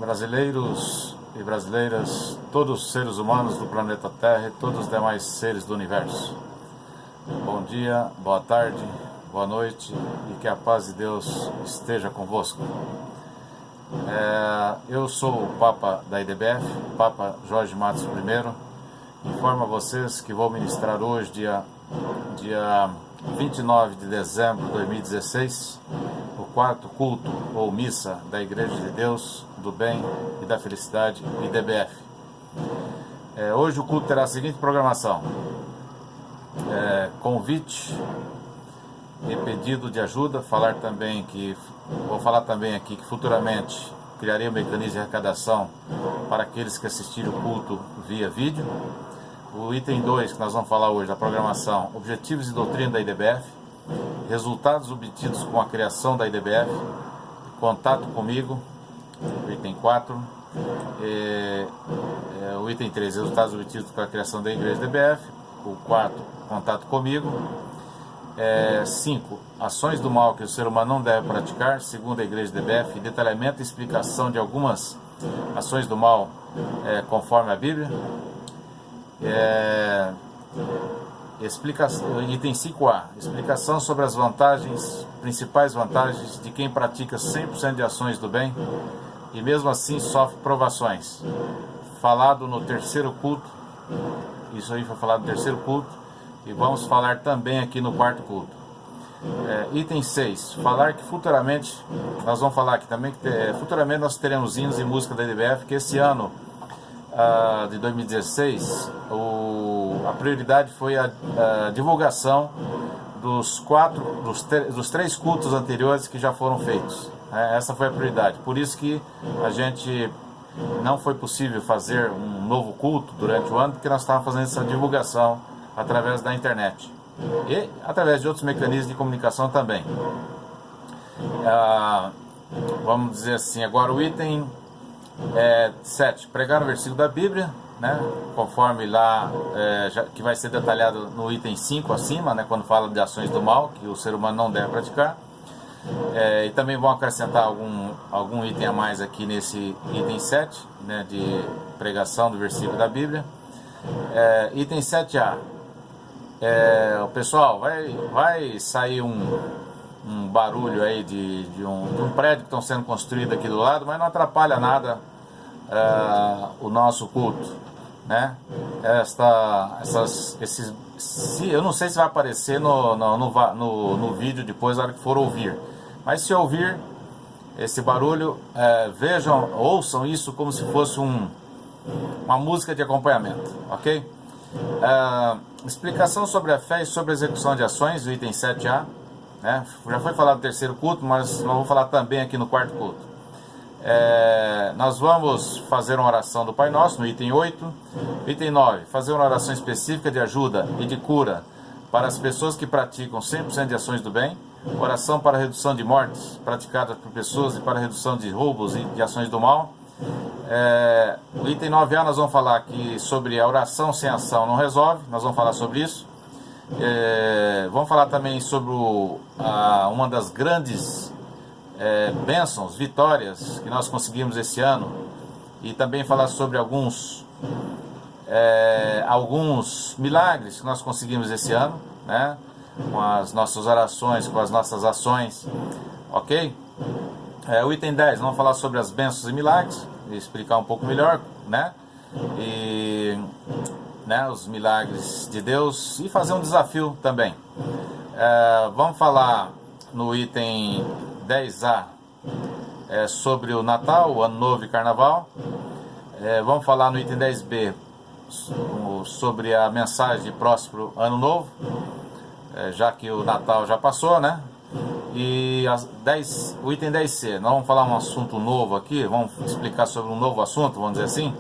brasileiros e brasileiras, todos os seres humanos do planeta Terra e todos os demais seres do universo. Bom dia, boa tarde, boa noite e que a paz de Deus esteja convosco. Eu sou o Papa da IDBF, Papa Jorge Matos I. Informo a vocês que vou ministrar hoje, dia 29 de dezembro de 2016, o quarto culto ou missa da Igreja de Deus, do Bem e da Felicidade, IDBF. Hoje o culto terá a seguinte programação: convite e pedido de ajuda. Vou falar também aqui que futuramente criarei um mecanismo de arrecadação para aqueles que assistirem o culto via vídeo. O item 2 que nós vamos falar hoje da programação: objetivos e doutrina da IDBF, resultados obtidos com a criação da IDBF, contato comigo. O item 4, o item 3, resultados obtidos com a criação da Igreja IDBF. O 4, contato comigo. 5, ações do mal que o ser humano não deve praticar, segundo a Igreja IDBF, detalhamento e explicação de algumas ações do mal conforme a Bíblia. Item 5A, explicação sobre as principais vantagens de quem pratica 100% de ações do bem e mesmo assim sofre provações. Falado no terceiro culto, isso aí foi falado no terceiro culto, e vamos falar também aqui no quarto culto. Item 6, falar que futuramente, nós vamos falar aqui também que futuramente nós teremos hinos e música da IDBF, que esse ano de 2016, a prioridade foi a divulgação dos 3 cultos anteriores que já foram feitos. Essa foi a prioridade. Por isso que a gente não foi possível fazer um novo culto durante o ano, porque nós estávamos fazendo essa divulgação através da internet e através de outros mecanismos de comunicação também. Vamos dizer assim, agora o item 7, pregar o versículo da Bíblia, né, conforme lá, que vai ser detalhado no item 5 acima, né, quando fala de ações do mal, que o ser humano não deve praticar. E também vão acrescentar algum item a mais aqui nesse item 7, né, de pregação do versículo da Bíblia. Item 7A, o pessoal, vai sair um barulho aí de um prédio que estão sendo construído aqui do lado, mas não atrapalha nada o nosso culto, né? Eu não sei se vai aparecer no vídeo depois, na hora que for ouvir, mas se ouvir esse barulho, ouçam isso como se fosse uma música de acompanhamento, ok? Explicação sobre a fé e sobre a execução de ações, o item 7A. Já foi falado no terceiro culto, mas nós vamos falar também aqui no quarto culto. Nós vamos fazer uma oração do Pai Nosso no item 8. Item 9, fazer uma oração específica de ajuda e de cura para as pessoas que praticam 100% de ações do bem. Oração para redução de mortes praticadas por pessoas e para redução de roubos e de ações do mal. O item 9A nós vamos falar aqui sobre a oração sem ação não resolve. Nós vamos falar sobre isso. Vamos falar também sobre uma das grandes bênçãos, vitórias que nós conseguimos esse ano, e também falar sobre alguns milagres que nós conseguimos esse ano, né, com as nossas orações, com as nossas ações, ok? O item 10, vamos falar sobre as bênçãos e milagres, e explicar um pouco melhor, né? Os milagres de Deus, e fazer um desafio também. Vamos falar no item 10A sobre o Natal, o Ano Novo e Carnaval. Vamos falar no item 10B sobre a mensagem de próspero Ano Novo, já que o Natal já passou, né? E o item 10C, nós vamos falar um assunto novo aqui, vamos explicar sobre um novo assunto, vamos dizer assim.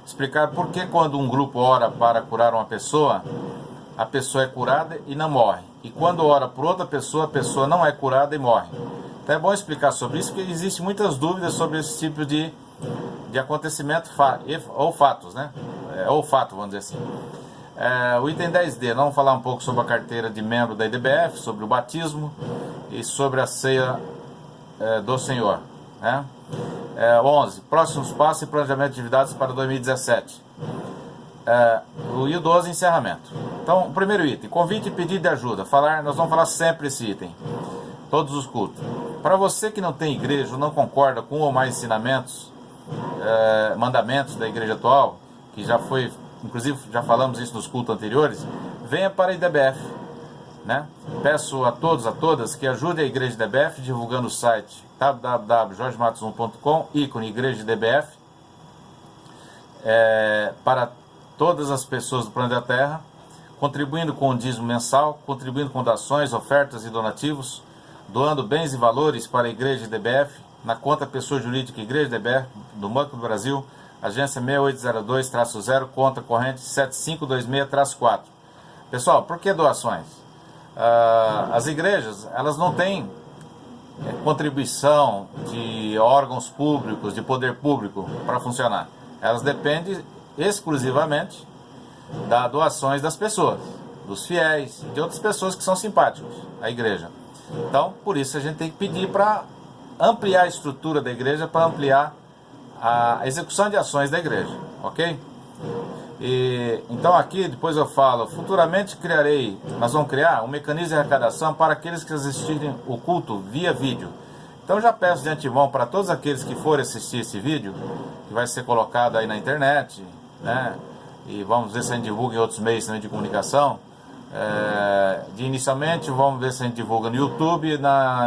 Explicar por que quando um grupo ora para curar uma pessoa, a pessoa é curada e não morre. E quando ora por outra pessoa, a pessoa não é curada e morre. Então é bom explicar sobre isso, porque existem muitas dúvidas sobre esse tipo de acontecimento ou fatos, né? Ou fato, vamos dizer assim. O item 10D, vamos falar um pouco sobre a carteira de membro da IDBF, sobre o batismo e sobre a ceia do Senhor, né? 11. Próximos passos e planejamento de atividades para 2017. E o 12, encerramento. Então, o primeiro item, convite e pedido de ajuda. Nós vamos falar sempre esse item, todos os cultos. Para você que não tem igreja, ou não concorda com um ou mais ensinamentos, mandamentos da igreja atual, que já foi, inclusive já falamos isso nos cultos anteriores, venha para a IDBF, né? Peço a todos, a todas, que ajudem a igreja IDBF divulgando o site www.jorgematos1.com, ícone igreja IDBF, para todas as pessoas do planeta Terra, contribuindo com o dízimo mensal, contribuindo com doações, ofertas e donativos, doando bens e valores para a igreja IDBF, na conta pessoa jurídica Igreja IDBF, do Banco do Brasil, agência 6802-0, conta corrente 7526-4. Pessoal, por que doações? As igrejas, elas não têm contribuição de órgãos públicos, de poder público para funcionar. Elas dependem exclusivamente das doações das pessoas, dos fiéis, de outras pessoas que são simpáticos à igreja. Então, por isso a gente tem que pedir para ampliar a estrutura da igreja, para ampliar a execução de ações da igreja, ok? Então aqui, depois eu falo, futuramente nós vamos criar um mecanismo de arrecadação para aqueles que assistirem o culto via vídeo. Então já peço de antemão para todos aqueles que forem assistir esse vídeo, que vai ser colocado aí na internet, né? E vamos ver se a gente divulga em outros meios também de comunicação. Inicialmente vamos ver se a gente divulga no YouTube,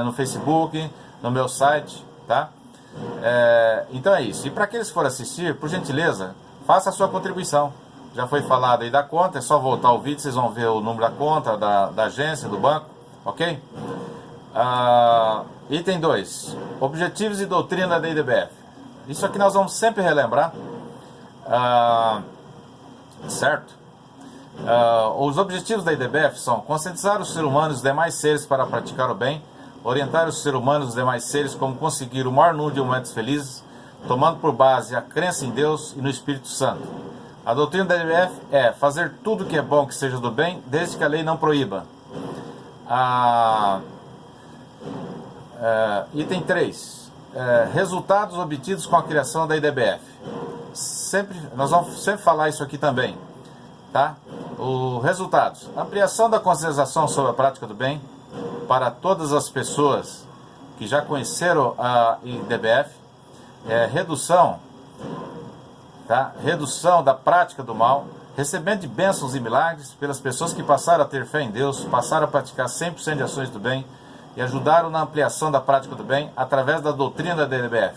no Facebook, no meu site, tá? Então é isso. E para aqueles que forem assistir, por gentileza, faça a sua contribuição. Já foi falado aí da conta, é só voltar o vídeo, vocês vão ver o número da conta, da agência, do banco, ok? Item 2, objetivos e doutrina da IDBF. Isso aqui nós vamos sempre relembrar, certo? Os objetivos da IDBF são conscientizar os seres humanos e os demais seres para praticar o bem, orientar os seres humanos e os demais seres como conseguir o maior número de momentos felizes, tomando por base a crença em Deus e no Espírito Santo. A doutrina da IDBF é fazer tudo que é bom que seja do bem, desde que a lei não proíba. Item 3. Resultados obtidos com a criação da IDBF. Nós vamos sempre falar isso aqui também, tá? Os resultados: ampliação da conscientização sobre a prática do bem para todas as pessoas que já conheceram a IDBF, redução da prática do mal, recebendo de bênçãos e milagres pelas pessoas que passaram a ter fé em Deus, passaram a praticar 100% de ações do bem e ajudaram na ampliação da prática do bem através da doutrina da IDBF.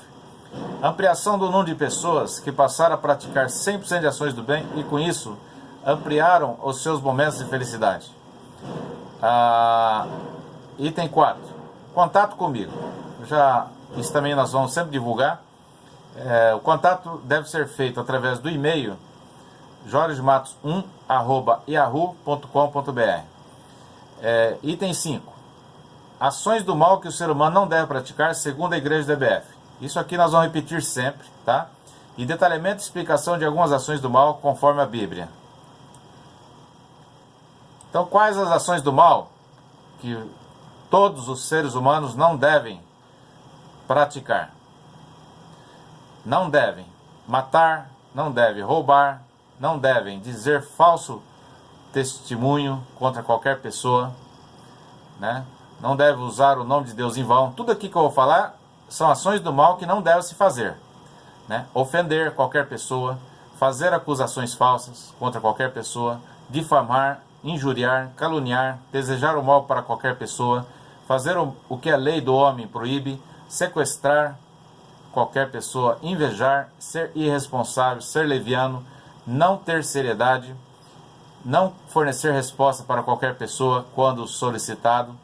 Ampliação do número de pessoas que passaram a praticar 100% de ações do bem e com isso ampliaram os seus momentos de felicidade. Item 4. Contato comigo. Isso também nós vamos sempre divulgar. O contato deve ser feito através do e-mail jorgematos1@yahoo.com.br. Item 5. Ações do mal que o ser humano não deve praticar segundo a igreja da IDBF. Isso aqui nós vamos repetir sempre, tá? E detalhamento e explicação de algumas ações do mal conforme a Bíblia. Então, quais as ações do mal que todos os seres humanos não devem praticar? Não devem matar, não devem roubar, não devem dizer falso testemunho contra qualquer pessoa, né? Não deve usar o nome de Deus em vão. Tudo aqui que eu vou falar são ações do mal que não devem se fazer, né? Ofender qualquer pessoa, fazer acusações falsas contra qualquer pessoa, difamar, injuriar, caluniar, desejar o mal para qualquer pessoa, fazer o que a lei do homem proíbe, sequestrar qualquer pessoa, invejar, ser irresponsável, ser leviano, não ter seriedade, não fornecer resposta para qualquer pessoa quando solicitado,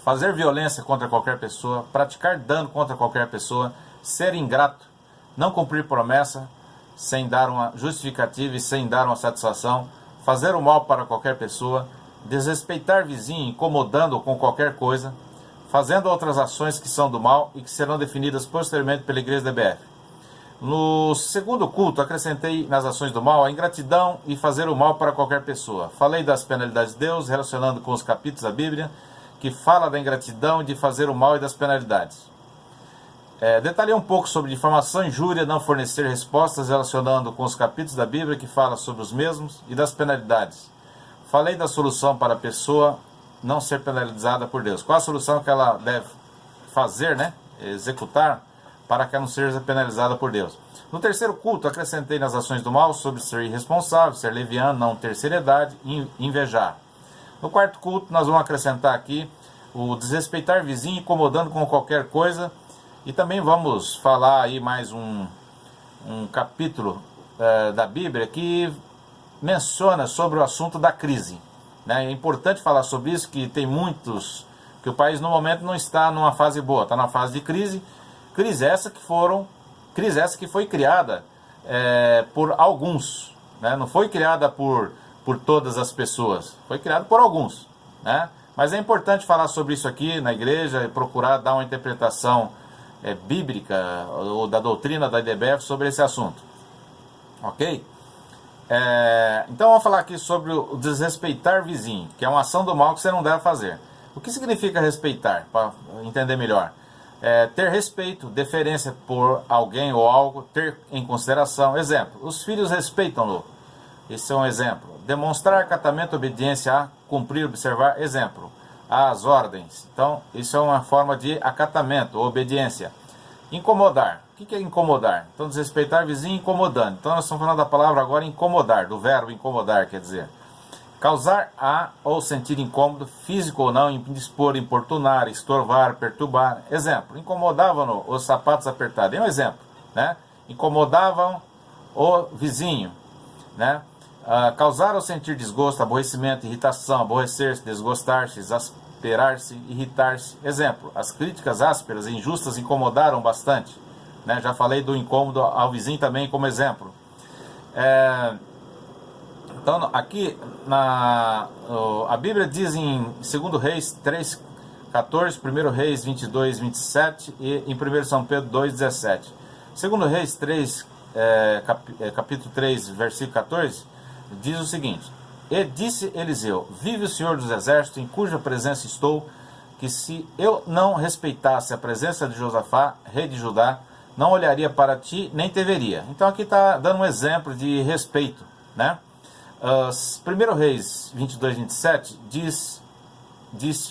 fazer violência contra qualquer pessoa, praticar dano contra qualquer pessoa, ser ingrato, não cumprir promessa sem dar uma justificativa e sem dar uma satisfação, fazer o mal para qualquer pessoa, desrespeitar vizinho, incomodando com qualquer coisa, fazendo outras ações que são do mal e que serão definidas posteriormente pela igreja da IDBF. No segundo culto, acrescentei nas ações do mal a ingratidão e fazer o mal para qualquer pessoa. Falei das penalidades de Deus, relacionando com os capítulos da Bíblia, que fala da ingratidão, de fazer o mal e das penalidades. Detalhei um pouco sobre difamação e injúria, não fornecer respostas relacionando com os capítulos da Bíblia que fala sobre os mesmos e das penalidades. Falei da solução para a pessoa não ser penalizada por Deus. Qual a solução que ela deve fazer, né? Executar, para que ela não seja penalizada por Deus. No terceiro culto, acrescentei nas ações do mal sobre ser irresponsável, ser leviano, não ter seriedade e invejar. No quarto culto, nós vamos acrescentar aqui o desrespeitar vizinho, incomodando com qualquer coisa. E também vamos falar aí mais um capítulo da Bíblia que menciona sobre o assunto da crise. Né? É importante falar sobre isso, que tem muitos, que o país no momento não está numa fase boa, está na fase de crise. Crise essa que foi criada por alguns, né? Não foi criada por todas as pessoas, foi criada por alguns, né? Mas é importante falar sobre isso aqui na igreja e procurar dar uma interpretação bíblica ou da doutrina da IDBF sobre esse assunto, ok? Então vamos falar aqui sobre o desrespeitar vizinho, que é uma ação do mal que você não deve fazer. O que significa respeitar, para entender melhor? Ter respeito, deferência por alguém ou algo, ter em consideração. Exemplo, os filhos respeitam-no. Esse é um exemplo. Demonstrar acatamento, obediência a cumprir, observar. Exemplo, as ordens. Então, isso é uma forma de acatamento, obediência. Incomodar. O que é incomodar? Então, desrespeitar vizinho incomodando. Então, nós estamos falando da palavra agora incomodar, do verbo incomodar, quer dizer. Causar a ou sentir incômodo, físico ou não, indispor, importunar, estorvar, perturbar. Exemplo, incomodavam os sapatos apertados. É um exemplo, né? Incomodavam o vizinho, né? Causar ou sentir desgosto, aborrecimento, irritação, aborrecer-se, desgostar-se, exasperar-se, irritar-se. Exemplo, as críticas ásperas e injustas incomodaram bastante, né? Já falei do incômodo ao vizinho também como exemplo. Então, aqui a Bíblia diz em 2 Reis 3,14, 1 Reis 22, 27 e em 1 São Pedro 2, 17. 2 Reis 3, capítulo 3, versículo 14, diz o seguinte: E disse Eliseu: Vive o Senhor dos Exércitos, em cuja presença estou, que se eu não respeitasse a presença de Josafá, rei de Judá, não olharia para ti, nem te veria. Então aqui está dando um exemplo de respeito, né? 1 Reis 22, 27 diz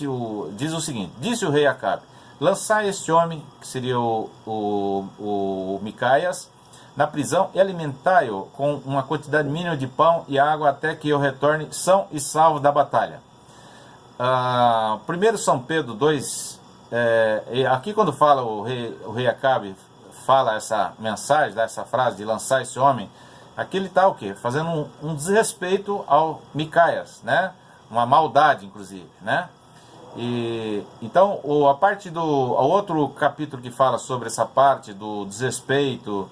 o seguinte: Disse o rei Acabe: Lançai este homem, que seria o Micaias, na prisão e alimentai-o com uma quantidade mínima de pão e água até que eu retorne são e salvo da batalha. 1 São Pedro 2, aqui quando fala o rei Acabe, fala essa mensagem, dá essa frase de lançar esse homem. Aqui ele está o quê? Fazendo um desrespeito ao Micaias, né? Uma maldade, inclusive, né? Então, o outro capítulo que fala sobre essa parte do desrespeito,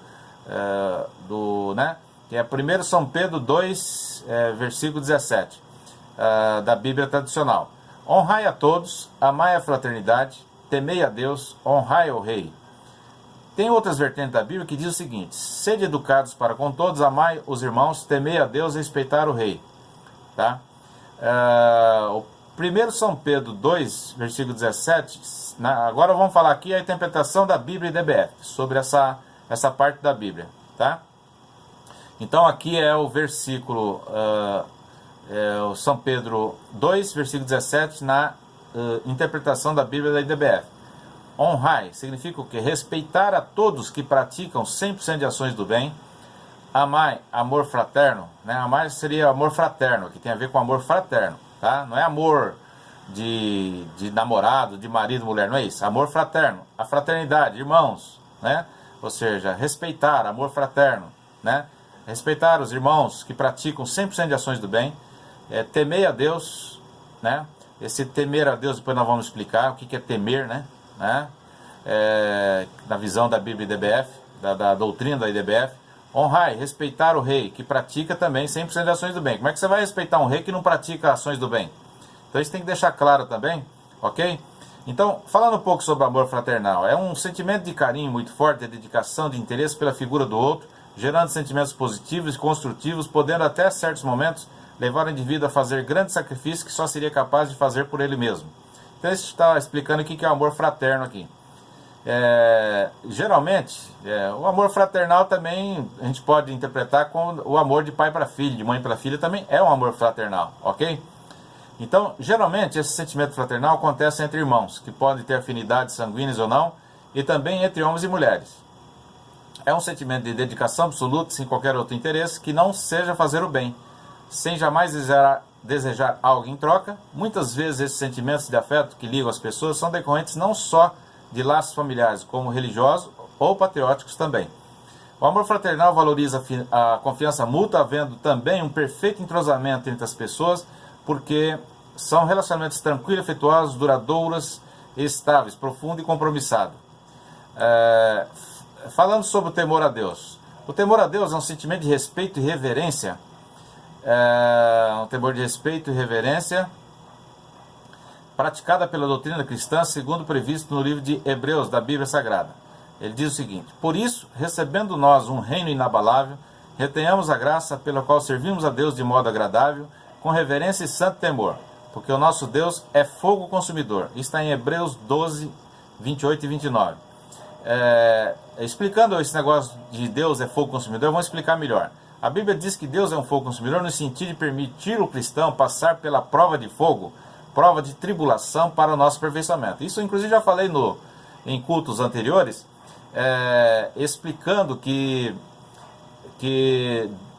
né? Que é 1 São Pedro 2, versículo 17, da Bíblia tradicional. Honrai a todos, amai a fraternidade, temei a Deus, honrai ao rei. Tem outras vertentes da Bíblia que diz o seguinte: sede educados para com todos, amai os irmãos, temei a Deus, respeitar o rei. Tá? O 1 São Pedro 2, versículo 17, agora vamos falar aqui a interpretação da Bíblia e DBF, sobre essa parte da Bíblia. Tá? Então aqui é o versículo, o São Pedro 2, versículo 17, na interpretação da Bíblia da IDBF. Honrai significa o quê? Respeitar a todos que praticam 100% de ações do bem. Amai, amor fraterno, né? Amar seria amor fraterno, que tem a ver com amor fraterno, tá? Não é amor de namorado, de marido, mulher, não é isso. Amor fraterno, a fraternidade, irmãos, né? Ou seja, respeitar, amor fraterno, né? Respeitar os irmãos que praticam 100% de ações do bem. Temer a Deus, né? Esse temer a Deus, depois nós vamos explicar o que é temer, né? Na visão da Bíblia IDBF, da doutrina da IDBF. Honrai, respeitar o rei, que pratica também 100% de ações do bem. Como é que você vai respeitar um rei que não pratica ações do bem? Então isso tem que deixar claro também, ok? Então, falando um pouco sobre amor fraternal, é um sentimento de carinho muito forte, de dedicação, de interesse pela figura do outro, gerando sentimentos positivos e construtivos, podendo até certos momentos levar o indivíduo a fazer grandes sacrifícios que só seria capaz de fazer por ele mesmo. Então, isso está explicando o que é o amor fraterno aqui. Geralmente, o amor fraternal também a gente pode interpretar como o amor de pai para filho, de mãe para filha, também é um amor fraternal, ok? Então, geralmente, esse sentimento fraternal acontece entre irmãos, que podem ter afinidades sanguíneas ou não, e também entre homens e mulheres. É um sentimento de dedicação absoluta, sem qualquer outro interesse, que não seja fazer o bem, sem jamais desejar algo em troca. Muitas vezes esses sentimentos de afeto que ligam as pessoas são decorrentes não só de laços familiares, como religiosos ou patrióticos também. O amor fraternal valoriza a confiança mútua, havendo também um perfeito entrosamento entre as pessoas, porque são relacionamentos tranquilos, afetuosos, duradouros, estáveis, profundos e compromissados. Falando sobre o temor a Deus. O temor a Deus é um sentimento de respeito e reverência. Um temor de respeito e reverência praticada pela doutrina cristã, segundo previsto no livro de Hebreus, da Bíblia Sagrada. Ele diz o seguinte: por isso, recebendo nós um reino inabalável, retenhamos a graça pela qual servimos a Deus de modo agradável, com reverência e santo temor, porque o nosso Deus é fogo consumidor. Está em Hebreus 12, 28 e 29. Explicando esse negócio de Deus é fogo consumidor, vamos explicar melhor. A Bíblia diz que Deus é um fogo consumidor no sentido de permitir o cristão passar pela prova de fogo, prova de tribulação para o nosso aperfeiçoamento. Isso, inclusive, já falei em cultos anteriores, explicando que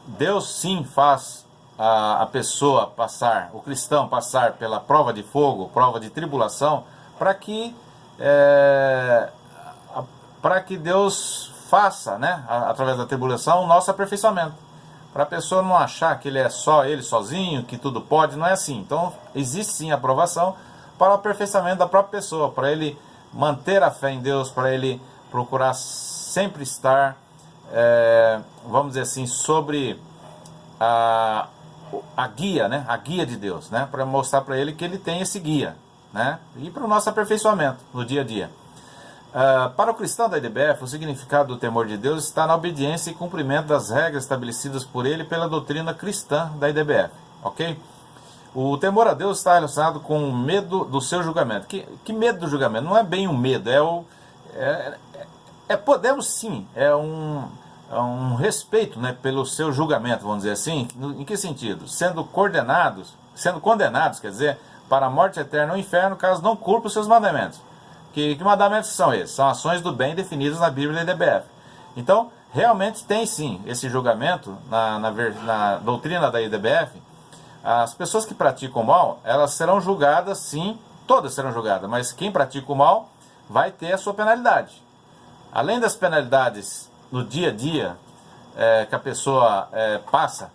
Deus sim faz a pessoa passar, o cristão passar pela prova de fogo, prova de tribulação, para que Deus faça, né, através da tribulação, o nosso aperfeiçoamento. Para a pessoa não achar que ele é só ele sozinho, que tudo pode, não é assim. Então, existe sim a aprovação para o aperfeiçoamento da própria pessoa, para ele manter a fé em Deus, para ele procurar sempre estar, vamos dizer assim, sobre a guia, né, a guia de Deus, né, para mostrar para ele que ele tem esse guia, né, e para o nosso aperfeiçoamento no dia a dia. Para o cristão da IDBF, o significado do temor de Deus está na obediência e cumprimento das regras estabelecidas por ele pela doutrina cristã da IDBF, ok? O temor a Deus está relacionado com o medo do seu julgamento. Que medo do julgamento? Não é bem um medo, podemos sim, é um respeito, né, pelo seu julgamento, vamos dizer assim. Em que sentido? Sendo condenados, quer dizer, para a morte eterna ou inferno, caso não cumpra os seus mandamentos. Que mandamentos são esses? São ações do bem definidas na Bíblia da IDBF. Então, realmente tem sim esse julgamento na doutrina da IDBF. As pessoas que praticam o mal, elas serão julgadas sim, todas serão julgadas, mas quem pratica o mal vai ter a sua penalidade. Além das penalidades no dia a dia que a pessoa passa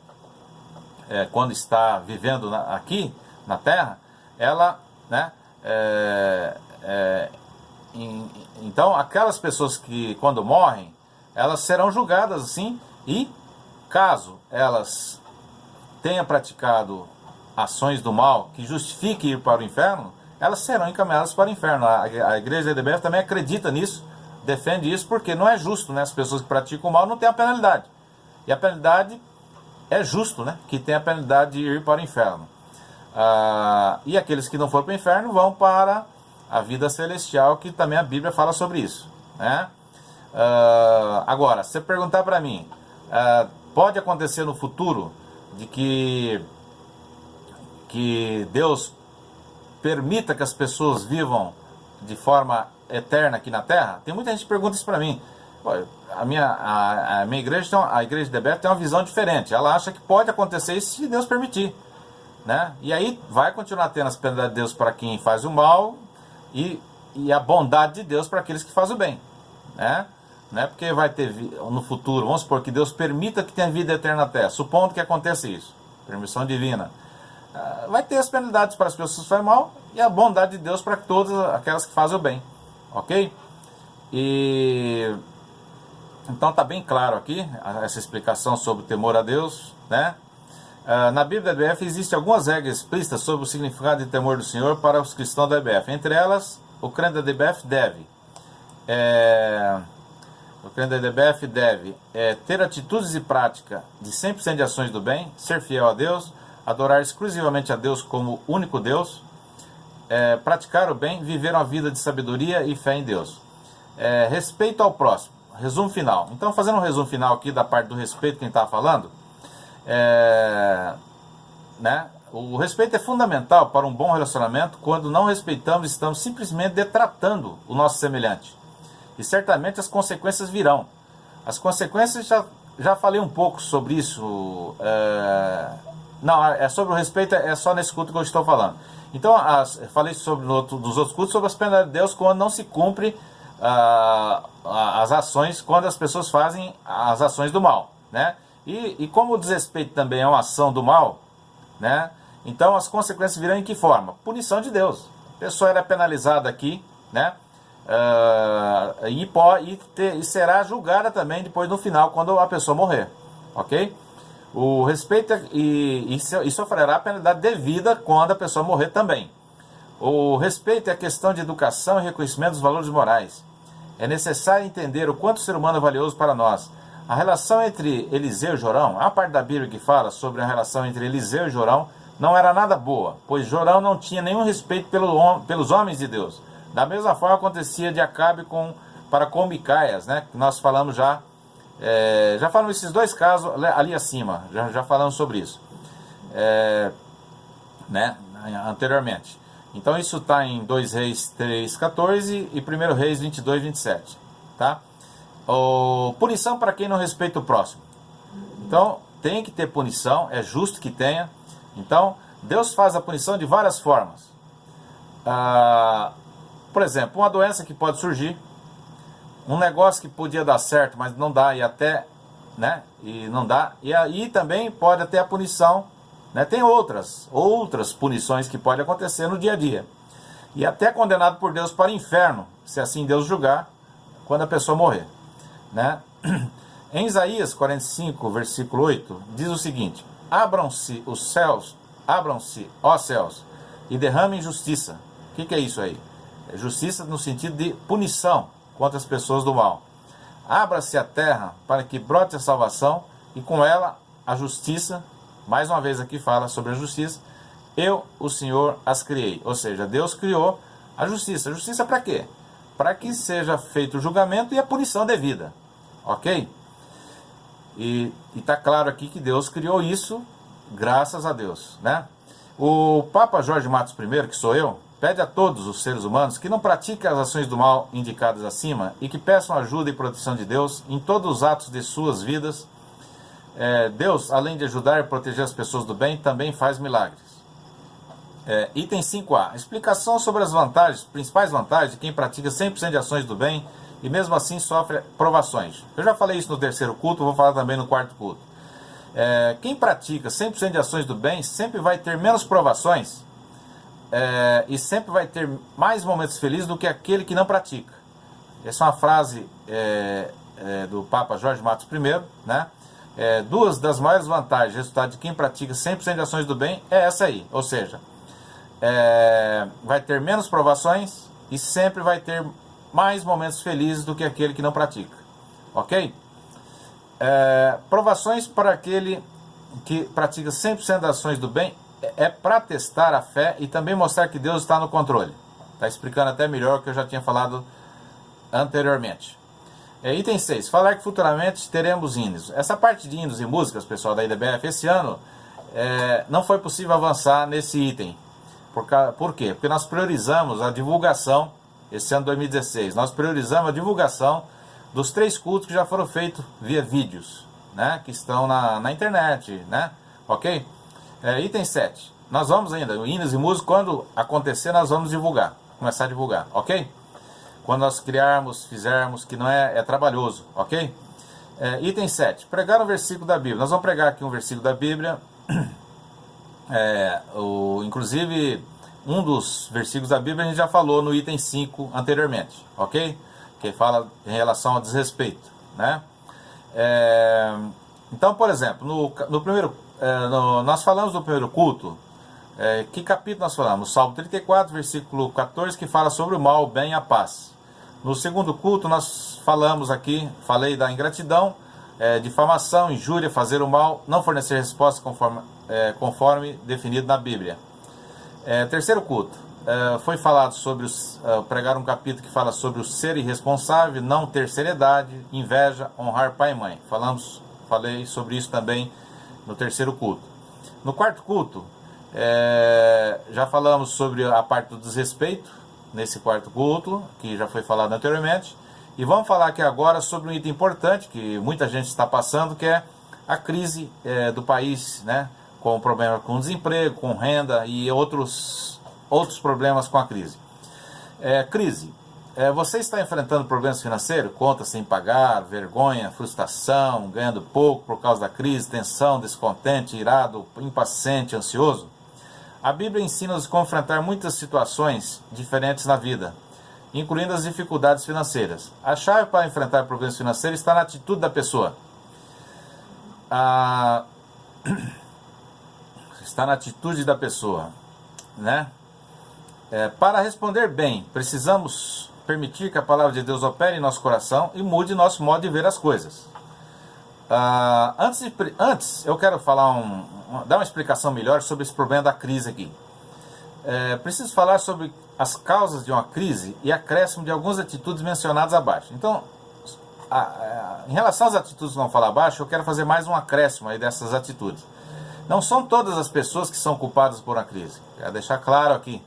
quando está vivendo aqui na Terra, ela, né, então aquelas pessoas que quando morrem, elas serão julgadas assim, e caso elas tenham praticado ações do mal que justifiquem ir para o inferno, elas serão encaminhadas para o inferno. A igreja da IDBF também acredita nisso, defende isso, porque não é justo, né? As pessoas que praticam o mal não têm a penalidade, e a penalidade é justo, né, que tem a penalidade de ir para o inferno. E aqueles que não foram para o inferno vão para a vida celestial, que também a Bíblia fala sobre isso, né? Agora, se você perguntar para mim, pode acontecer no futuro de que Deus permita que as pessoas vivam de forma eterna aqui na Terra? Tem muita gente que pergunta isso para mim. A minha igreja, a igreja de IDBF, tem uma visão diferente. Ela acha que pode acontecer isso se Deus permitir, né? E aí vai continuar tendo as penalidades de Deus para quem faz o mal, e a bondade de Deus para aqueles que fazem o bem, né? Não é porque vai ter no futuro, vamos supor que Deus permita que tenha vida eterna na Terra, supondo que aconteça isso, permissão divina, vai ter as penalidades para as pessoas que fazem mal, e a bondade de Deus para todas aquelas que fazem o bem, ok? E então está bem claro aqui essa explicação sobre o temor a Deus, né? Na Bíblia da IDBF existem algumas regras explícitas sobre o significado de temor do Senhor para os cristãos da IDBF. Entre elas, o crente da IDBF deve ter atitudes e prática de 100% de ações do bem, ser fiel a Deus, adorar exclusivamente a Deus como único Deus, praticar o bem, viver uma vida de sabedoria e fé em Deus. Respeito ao próximo. Resumo final. Então, fazendo um resumo final aqui da parte do respeito que a gente estava falando, né? O respeito é fundamental para um bom relacionamento. Quando não respeitamos, estamos simplesmente detratando o nosso semelhante. E certamente as consequências virão. As consequências, já falei um pouco sobre isso. Não, sobre o respeito, é só nesse culto que eu estou falando. Então, falei sobre dos outros cultos, sobre as penalidades de Deus quando não se cumpre as ações, quando as pessoas fazem as ações do mal, né? E como o desrespeito também é uma ação do mal, né? Então as consequências virão em que forma? Punição de Deus. A pessoa era penalizada aqui, né? E será julgada também depois no final, quando a pessoa morrer, ok? O respeito e sofrerá a penalidade devida quando a pessoa morrer também. O respeito é a questão de educação e reconhecimento dos valores morais. É necessário entender o quanto o ser humano é valioso para nós. A relação entre Eliseu e Jorão, há uma parte da Bíblia que fala sobre a relação entre Eliseu e Jorão, não era nada boa, pois Jorão não tinha nenhum respeito pelos homens de Deus. Da mesma forma acontecia de Acabe para com Micaias, né? Que nós falamos já falamos esses dois casos ali acima, já falamos sobre isso, né? Anteriormente. Então isso está em 2 Reis 3,14 e 1 Reis 22, 27, tá? Punição para quem não respeita o próximo. Então tem que ter punição, é justo que tenha. Então Deus faz a punição de várias formas. Por exemplo, uma doença que pode surgir, um negócio que podia dar certo, mas não dá, e não dá, e aí também pode ter a punição, né? Tem outras punições que podem acontecer no dia a dia, e até condenado por Deus para o inferno, se assim Deus julgar, quando a pessoa morrer, né? Em Isaías 45, versículo 8, diz o seguinte: abram-se os céus, abram-se, ó céus, e derramem justiça. O que é isso aí? É justiça no sentido de punição contra as pessoas do mal. Abra-se a terra para que brote a salvação, e com ela a justiça. Mais uma vez aqui fala sobre a justiça. Eu, o Senhor, as criei. Ou seja, Deus criou a justiça. A justiça para quê? Para que seja feito o julgamento e a punição devida. Ok? E está claro aqui que Deus criou isso, graças a Deus, né? O Papa Jorge Matos I, que sou eu, pede a todos os seres humanos que não pratiquem as ações do mal indicadas acima e que peçam ajuda e proteção de Deus em todos os atos de suas vidas. Deus, além de ajudar e proteger as pessoas do bem, também faz milagres. Item 5A. Explicação sobre as principais vantagens de quem pratica 100% de ações do bem e mesmo assim sofre provações. Eu já falei isso no terceiro culto, vou falar também no quarto culto. Quem pratica 100% de ações do bem sempre vai ter menos provações e sempre vai ter mais momentos felizes do que aquele que não pratica. Essa é uma frase do Papa Jorge Matos I, né? Duas das maiores vantagens, resultado de quem pratica 100% de ações do bem é essa aí, ou seja, vai ter menos provações e sempre vai ter mais momentos felizes do que aquele que não pratica, ok? Provações para aquele que pratica 100% das ações do bem para testar a fé e também mostrar que Deus está no controle. Está explicando até melhor o que eu já tinha falado anteriormente. Item 6. Falar que futuramente teremos hinos. Essa parte de hinos e músicas, pessoal da IDBF, esse ano não foi possível avançar nesse item. Por quê? Porque nós priorizamos a divulgação, esse ano 2016, nós priorizamos a divulgação dos 3 cultos que já foram feitos via vídeos, né? Que estão na internet, né? Ok? Item 7. Nós vamos ainda, hinos e músicas, quando acontecer, nós vamos divulgar, começar a divulgar, ok? Quando nós fizermos, que não é trabalhoso, ok? Item 7. Pregar um versículo da Bíblia. Nós vamos pregar aqui um versículo da Bíblia. Inclusive, um dos versículos da Bíblia a gente já falou no item 5 anteriormente, ok? Que fala em relação ao desrespeito, né? Então, por exemplo, no primeiro, nós falamos no primeiro culto, que capítulo nós falamos? Salmo 34, versículo 14, que fala sobre o mal, o bem e a paz. No segundo culto nós falei da ingratidão, difamação, injúria, fazer o mal, não fornecer resposta conforme definido na Bíblia. Terceiro culto, foi falado sobre pregar um capítulo que fala sobre o ser irresponsável, não ter seriedade, inveja, honrar pai e mãe. Falei sobre isso também no terceiro culto. No quarto culto, já falamos sobre a parte do desrespeito, nesse quarto culto, que já foi falado anteriormente. E vamos falar aqui agora sobre um item importante que muita gente está passando, que é a crise do país, né? Com problema com desemprego, com renda e outros problemas com a crise. Crise. Você está enfrentando problemas financeiros? Contas sem pagar, vergonha, frustração, ganhando pouco por causa da crise, tensão, descontente, irado, impaciente, ansioso? A Bíblia ensina-nos como enfrentar muitas situações diferentes na vida, incluindo as dificuldades financeiras. A chave para enfrentar problemas financeiros está na atitude da pessoa. Está na atitude da pessoa, né? Para responder bem, precisamos permitir que a palavra de Deus opere em nosso coração e mude nosso modo de ver as coisas. Antes eu quero dar uma explicação melhor sobre esse problema da crise aqui. Preciso falar sobre as causas de uma crise e acréscimo de algumas atitudes mencionadas abaixo. Então, em relação às atitudes que vão falar abaixo, eu quero fazer mais um acréscimo aí dessas atitudes. Não são todas as pessoas que são culpadas por uma crise. Quero deixar claro aqui.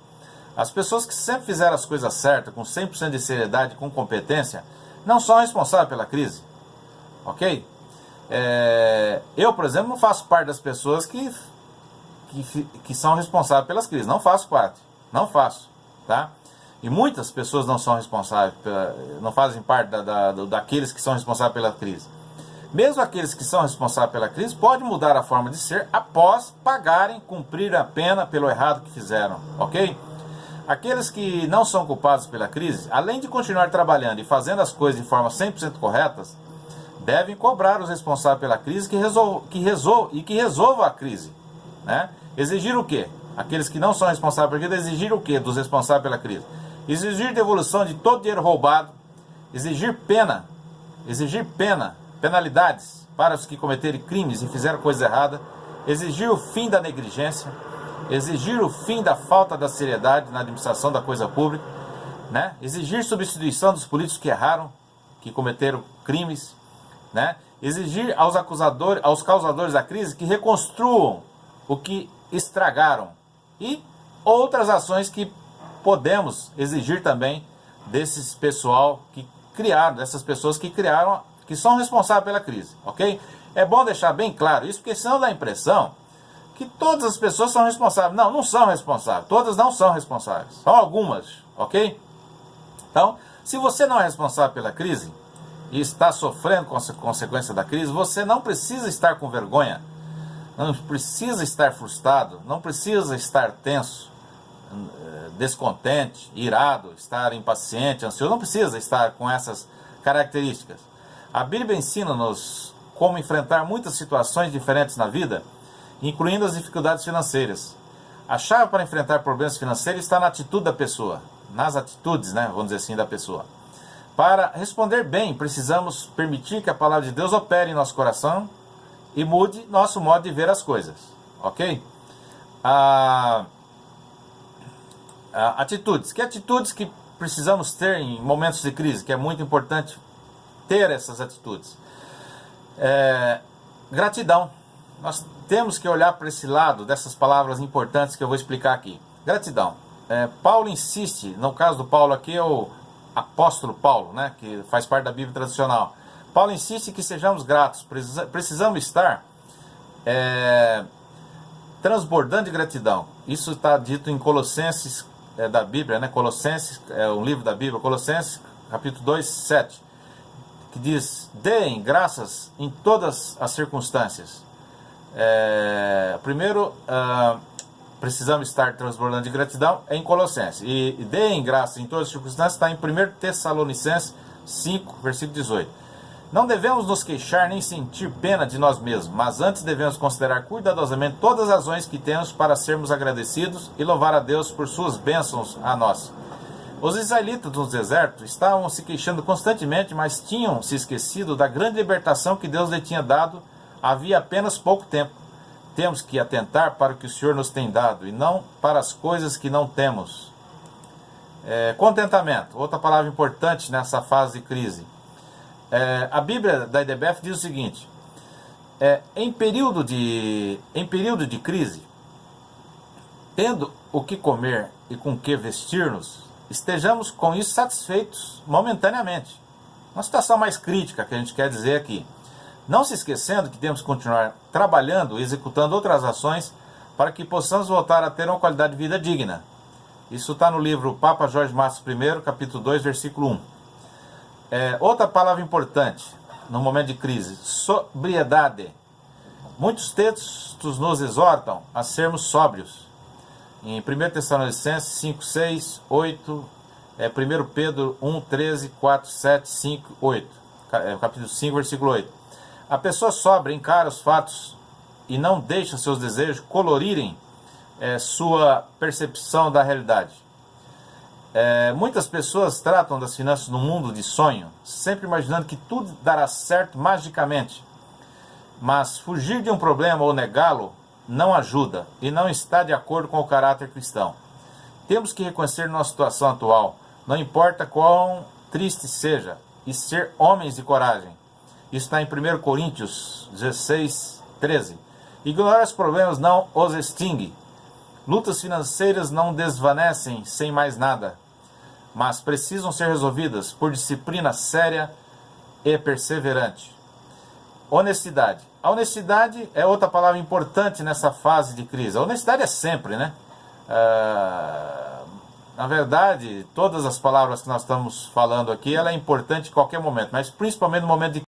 As pessoas que sempre fizeram as coisas certas, com 100% de seriedade, com competência, não são responsáveis pela crise. Ok? Eu, por exemplo, não faço parte das pessoas que são responsáveis pelas crises. Não faço parte. Não faço. Tá? E muitas pessoas não são responsáveis, não fazem parte daqueles que são responsáveis pela crise. Mesmo aqueles que são responsáveis pela crise podem mudar a forma de ser após cumprir a pena pelo errado que fizeram. Ok? Aqueles que não são culpados pela crise, além de continuar trabalhando e fazendo as coisas de forma 100% corretas, devem cobrar os responsáveis pela crise que resolvam a crise. Né? Exigir o quê? Aqueles que não são responsáveis pela crise, exigir o quê dos responsáveis pela crise? Exigir devolução de todo o dinheiro roubado, exigir penalidades para os que cometerem crimes e fizeram coisa errada, exigir o fim da negligência, exigir o fim da falta da seriedade na administração da coisa pública, né? Exigir substituição dos políticos que erraram, que cometeram crimes, né? Exigir aos causadores da crise que reconstruam o que estragaram e outras ações que podemos exigir também dessas pessoas que criaram, que são responsáveis pela crise, ok? É bom deixar bem claro isso, porque senão dá a impressão que todas as pessoas são responsáveis. Não, não são responsáveis. Todas não são responsáveis. São algumas, ok? Então, se você não é responsável pela crise e está sofrendo com a consequência da crise, você não precisa estar com vergonha, não precisa estar frustrado, não precisa estar tenso, descontente, irado, estar impaciente, ansioso. Não precisa estar com essas características. A Bíblia ensina-nos como enfrentar muitas situações diferentes na vida, incluindo as dificuldades financeiras. A chave para enfrentar problemas financeiros está na atitude da pessoa, nas atitudes, né, vamos dizer assim, da pessoa. Para responder bem, precisamos permitir que a palavra de Deus opere em nosso coração e mude nosso modo de ver as coisas, ok? Atitudes. Que atitudes que precisamos ter em momentos de crise, que é muito importante ter essas atitudes? Gratidão. Nós temos que olhar para esse lado dessas palavras importantes que eu vou explicar aqui. Gratidão. Paulo insiste, no caso do Paulo aqui é o apóstolo Paulo, né, que faz parte da Bíblia tradicional. Paulo insiste que sejamos gratos, precisamos estar transbordando de gratidão. Isso está dito em Colossenses, da Bíblia, né? Colossenses, um livro da Bíblia, Colossenses, capítulo 2, 7, que diz: deem graças em todas as circunstâncias. Primeiro, precisamos estar transbordando de gratidão em Colossenses. E deem graças em todas as circunstâncias está em 1 Tessalonicenses 5, versículo 18. Não devemos nos queixar nem sentir pena de nós mesmos, mas antes devemos considerar cuidadosamente todas as razões que temos para sermos agradecidos e louvar a Deus por suas bênçãos a nós. Os israelitas no deserto estavam se queixando constantemente, mas tinham se esquecido da grande libertação que Deus lhe tinha dado havia apenas pouco tempo. Temos que atentar para o que o Senhor nos tem dado e não para as coisas que não temos. Contentamento, outra palavra importante nessa fase de crise. A Bíblia da IDBF diz o seguinte: em período de crise, tendo o que comer e com que vestir-nos, estejamos com isso satisfeitos momentaneamente. Uma situação mais crítica que a gente quer dizer aqui. Não se esquecendo que temos que continuar trabalhando e executando outras ações para que possamos voltar a ter uma qualidade de vida digna. Isso está no livro Papa Jorge Matos I, capítulo 2, versículo 1. Outra palavra importante no momento de crise: sobriedade. Muitos textos nos exortam a sermos sóbrios. Em 1 Tessalonicenses 5, 6, 8, 1 Pedro 1, 13, 4, 7, 5, 8. Capítulo 5, versículo 8. A pessoa sóbria encara os fatos e não deixa seus desejos colorirem sua percepção da realidade. Muitas pessoas tratam das finanças no mundo de sonho, sempre imaginando que tudo dará certo magicamente. Mas fugir de um problema ou negá-lo não ajuda e não está de acordo com o caráter cristão. Temos que reconhecer nossa situação atual, não importa quão triste seja, e ser homens de coragem. Isso está em 1 Coríntios 16, 13. Ignorar os problemas não os extingue. Lutas financeiras não desvanecem sem mais nada, mas precisam ser resolvidas por disciplina séria e perseverante. Honestidade. A honestidade é outra palavra importante nessa fase de crise. A honestidade é sempre, né? Na verdade, todas as palavras que nós estamos falando aqui, ela é importante em qualquer momento, mas principalmente no momento de